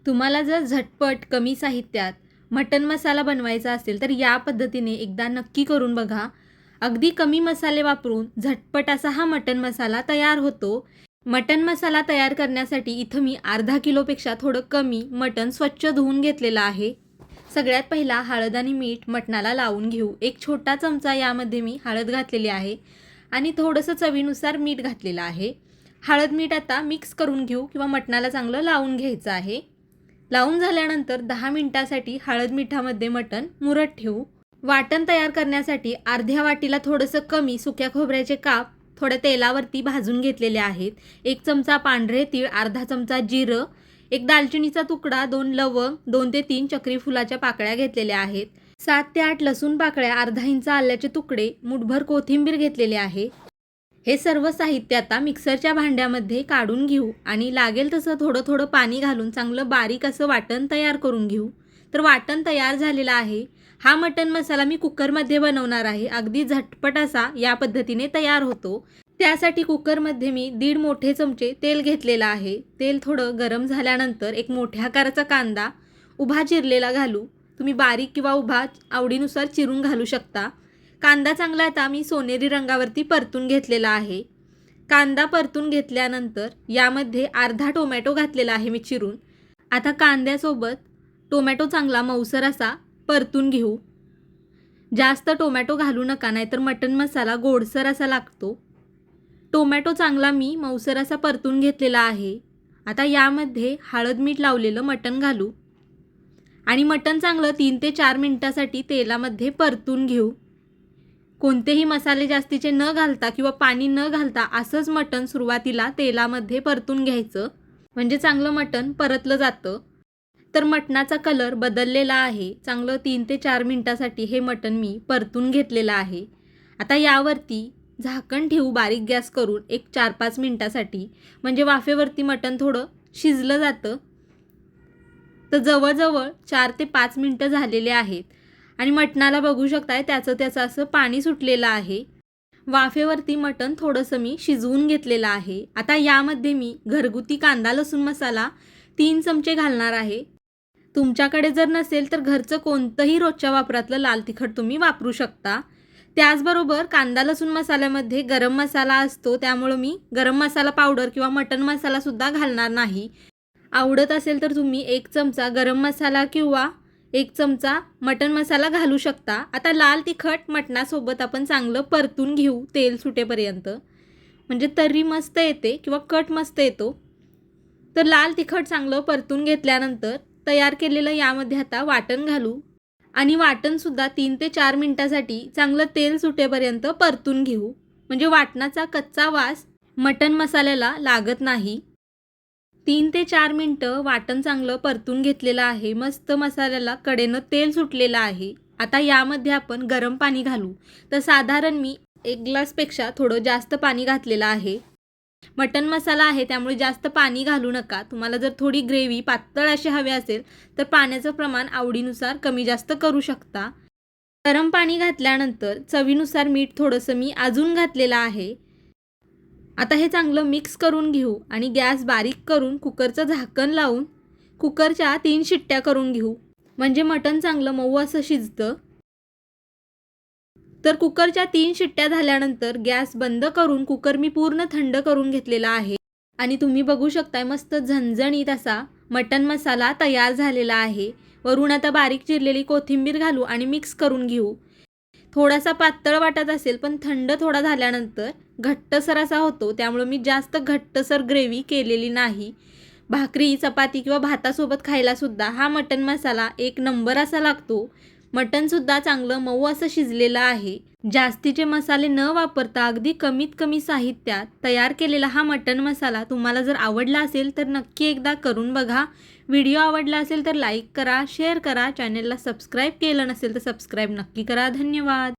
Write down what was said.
तुम्हाला जर झटपट कमी साहित्यात मटण मसाला बनवायचा असेल तर या पद्धतीने एकदा नक्की करून बघा. अगदी कमी मसाले वापरून झटपट असा हा मटण मसाला तयार होतो. मटण मसाला तयार करण्यासाठी इथं मी अर्धा किलोपेक्षा थोडं कमी मटण स्वच्छ धुवून घेतलेलं आहे. सगळ्यात पहिला हळद आणि मीठ मटणाला लावून घेऊ. एक छोटा चमचा यामध्ये मी हळद घातलेली आहे आणि थोडंसं चवीनुसार मीठ घातलेलं आहे. हळद मीठ आता मिक्स करून घेऊ किंवा मटणाला चांगलं लावून घ्यायचं आहे. लावून झाल्यानंतर 10 मिनिटासाठी हळद मिठामध्ये मटण मुरत ठेवू. वाटण तयार करण्यासाठी अर्ध्या वाटीला थोडंसं कमी सुक्या खोबऱ्याचे काप थोड्या तेलावरती भाजून घेतलेले आहेत. 1 चमचा पांढरे तीळ, अर्धा चमचा जिरं, 1 दालचिनीचा तुकडा, 2 लवंग, 2 ते 3 चक्री फुलाच्या पाकळ्या घेतलेल्या आहेत. 7 ते 8 लसूण पाकळ्या, अर्धा इंच आल्याचे तुकडे, मुठभर कोथिंबीर घेतलेले आहे. हे सर्व साहित्य आता मिक्सरच्या भांड्यामध्ये काढून घेऊ आणि लागेल तसं थोडं थोडं पाणी घालून चांगलं बारीक असं वाटण तयार करून घेऊ. तर वाटण तयार झालेलं आहे. हा मटण मसाला मी कुकरमध्ये बनवणार आहे. अगदी झटपट असा या पद्धतीने तयार होतो. त्यासाठी कुकरमध्ये मी 1.5 मोठे चमचे तेल घेतलेलं आहे. तेल थोडं गरम झाल्यानंतर एक मोठ्या आकाराचा कांदा उभा चिरलेला घालू. तुम्ही बारीक किंवा उभा आवडीनुसार चिरून घालू शकता. कांदा चांगला आता मी सोनेरी रंगावरती परतून घेतलेला आहे. कांदा परतून घेतल्यानंतर यामध्ये अर्धा टोमॅटो घातलेला आहे मी चिरून. आता कांद्यासोबत टोमॅटो चांगला मऊसर असा परतून घेऊ. जास्त टोमॅटो घालू नका, नाहीतर मटण मसाला गोडसर असा लागतो. टोमॅटो चांगला मी मऊसर असा परतून घेतलेला आहे. आता यामध्ये हळद मीठ लावलेलं मटण घालू आणि मटण चांगलं 3 ते 4 मिनिटासाठी तेलामध्ये परतून घेऊ. कोणतेही मसाले जास्तीचे न घालता किंवा पाणी न घालता असंच मटण सुरुवातीला तेलामध्ये परतून घ्यायचं, म्हणजे चांगलं मटण परतलं जातं. तर मटणाचा कलर बदललेला आहे. चांगलं 3 ते 4 मिनिटासाठी हे मटण मी परतून घेतलेलं आहे. आता यावरती झाकण ठेवू बारीक गॅस करून एक 4-5 मिनिटासाठी, म्हणजे वाफेवरती मटण थोडं शिजलं जातं. तर जवळजवळ 4 ते 5 मिनिटं झालेले आहेत आणि मटणाला बघू शकताय त्याचं असं पाणी सुटलेलं आहे. वाफेवरती मटण थोडंसं मी शिजवून घेतलेलं आहे. आता यामध्ये मी घरगुती कांदा लसूण मसाला 3 चमचे घालणार आहे. तुमच्याकडे जर नसेल तर घरचं कोणतंही रोजच्या वापरातलं लाल तिखट तुम्ही वापरू शकता. त्याचबरोबर कांदा लसूण मसाल्यामध्ये गरम मसाला असतो, त्यामुळं मी गरम मसाला पावडर किंवा मटण मसालासुद्धा घालणार नाही. आवडत असेल तर तुम्ही 1 चमचा गरम मसाला किंवा 1 चमचा मटण मसाला घालू शकता. आता लाल तिखट मटणासोबत आपण चांगलं परतून घेऊ तेल सुटेपर्यंत, म्हणजे तर्री मस्त येते किंवा कट मस्त येतो. तर लाल तिखट चांगलं परतून घेतल्यानंतर तयार केलेलं यामध्ये आता वाटण घालू आणि वाटणसुद्धा 3 ते 4 मिनिटासाठी चांगलं तेल सुटेपर्यंत परतून घेऊ, म्हणजे वाटणाचा कच्चा वास मटण मसाल्याला लागत नाही. 3 ते 4 मिनिटं वाटण चांगलं परतून घेतलेलं आहे. मस्त मसाल्याला कडेनं तेल सुटलेलं आहे. आता यामध्ये आपण गरम पाणी घालू. तर साधारण मी 1 ग्लासपेक्षा थोडं जास्त पाणी घातलेलं आहे. मटण मसाला आहे त्यामुळे जास्त पाणी घालू नका. तुम्हाला जर थोडी ग्रेव्ही पातळ अशी हवी असेल तर पाण्याचं प्रमाण आवडीनुसार कमी जास्त करू शकता. गरम पाणी घातल्यानंतर चवीनुसार मीठ थोडंसं मी अजून घातलेलं आहे. आता हे चांगलं मिक्स करून घेऊ आणि गॅस बारीक करून कुकरचं झाकण लावून कुकरच्या 3 शिट्ट्या करून घेऊ, म्हणजे मटण चांगलं मऊ असं शिजतं. तर कुकरच्या 3 शिट्ट्या झाल्यानंतर गॅस बंद करून कुकर मी पूर्ण थंड करून घेतलेला आहे आणि तुम्ही बघू शकताय मस्त झणझणीत असा मटण मसाला तयार झालेला आहे. वरून आता बारीक चिरलेली कोथिंबीर घालू आणि मिक्स करून घेऊ. थोडासा पातळ वाटत असेल पण थंड थोडा झाल्यानंतर घट्टसर असा होतो, त्यामुळे मी जास्त घट्टसर ग्रेव्ही केलेली नाही. भाकरी चपाती किंवा भातासोबत खायलासुद्धा हा मटण मसाला 1 नंबर असा लागतो. मटणसुद्धा चांगलं मऊ असं शिजलेलं आहे. जास्तीचे मसाले न वापरता अगदी कमीत कमी साहित्यात तयार केलेला हा मटण मसाला तुम्हाला जर आवडला असेल तर नक्की एकदा करून बघा. व्हिडिओ आवडला असेल तर लाईक करा, शेअर करा. चॅनलला सबस्क्राईब केलं नसेल तर सबस्क्राईब नक्की करा. धन्यवाद.